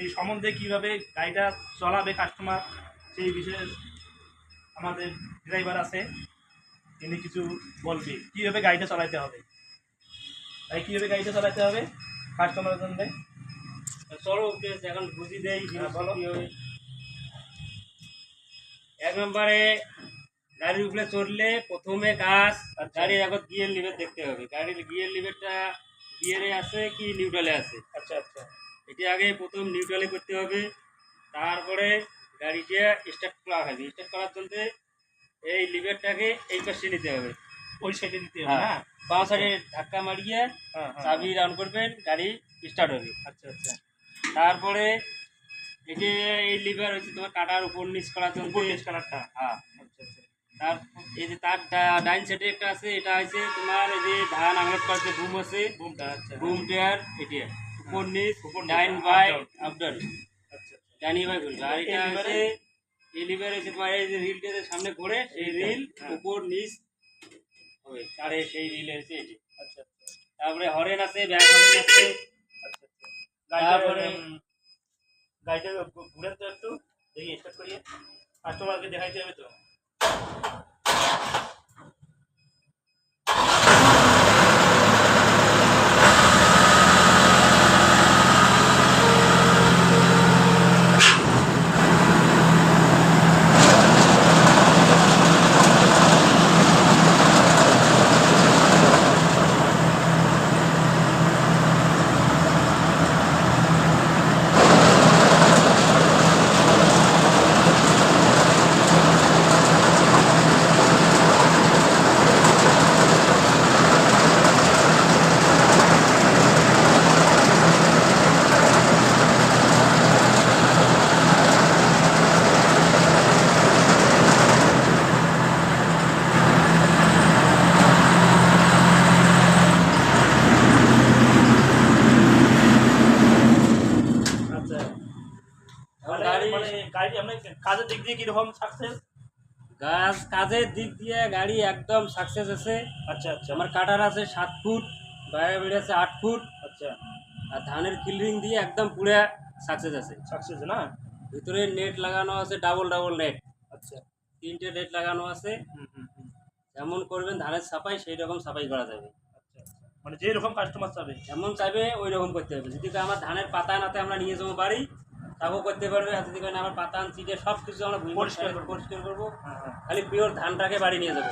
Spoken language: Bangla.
এই সম্বন্ধে কীভাবে গাড়িটা চলাবে কাস্টমার সেই বিষয়ে আমাদের ড্রাইভার আছে, তিনি কিছু বলবে কীভাবে গাড়িটা চালাতে হবে। তাই কীভাবে গাড়িটা চালাতে হবে কাস্টমারের জন্য। চলো এখন বুঝি দেই। বলো। এক নম্বরে গাড়ির উপরে চড়লে প্রথমে গাছ গাড়ির এখন গিয়ার লিভার দেখতে হবে। গাড়ির গিয়ার লিভারটা গিয়ারে আছে কি নিউট্রালে আছে। আচ্ছা আচ্ছা, এটি আগে প্রথম নিউট্রালে করতে হবে, তারপরে গাড়িটা স্টার্ট করা হবে। স্টার্ট করার জন্য এই লিভারটাকে এই পাশে নিতে হবে, ওই সাইডে নিতে হবে না, বাঁ সাইডে ধাক্কা মারিয়ে চাবি রান করবেন, গাড়ি স্টার্ট হবে। আচ্ছা আচ্ছা, তারপরে এই যে এই লিভার হচ্ছে তোমার কাটার উপর নিচ করার জন্য কালারটা। হ্যাঁ, আচ্ছা আচ্ছা, তার এই যে তার ডাইন সাইডে একটা আছে, এটা হচ্ছে তোমার এই যে ধান আঙুল করতে বুম আছে, বুমটা। আচ্ছা, বুম টেয়ার এটা উপর নিচ উপর নিচ, ডাইন বাই up down। আপ ডাউন, আচ্ছা ডাইনি বাই ঘুরবে। আর এটা এই হচ্ছে এই লিভার হচ্ছে তোমার এই যে রিলটা যে সামনে ঘোরে, সেই রিল উপর নিচ হবে, আর সেই রিল হচ্ছে এটি। আচ্ছা, তারপরে হরেন আছে, ব্যাক হরেন আছে। আচ্ছা, তারপরে গাড়িটা ঘুরেন তো একটু, দেখি স্টার্ট করিয়ে কাস্টমারকে দেখাইতে হবে তো। গাড়ি আমরা কাজের দিক দিয়ে কিরকম সাকসেস? কাজের দিক দিয়ে গাড়ি একদম সাকসেস আছে। আচ্ছা আচ্ছা, আমার কাটার আছে 7 ফুট, বাইরে বেড়ে আছে 8 ফুট। আচ্ছা, আর ধানের কিলিং দিয়ে একদম পুরো সাকসেস আছে। সাকসেস না, ভিতরে নেট লাগানো আছে, ডাবল নেট। আচ্ছা, 3টে নেট লাগানো আছে। যেমন করবেন ধানের সাফাই, সেই রকম সাফাই করা যাবে। আচ্ছা, মানে যেই রকম কাস্টমার চাবে যেমন চাইবে ওই রকম করতে হবে। যদি আমার ধানের পাতা নাতে আমরা নিয়ে যাবো বাড়ি, তাকেও করতে পারবে। আর যদি আমার পাতা চিটে সব কিছু আমরা পরিষ্কার করবো, খালি পিওর ধানটাকে বাড়ি নিয়ে যাবো।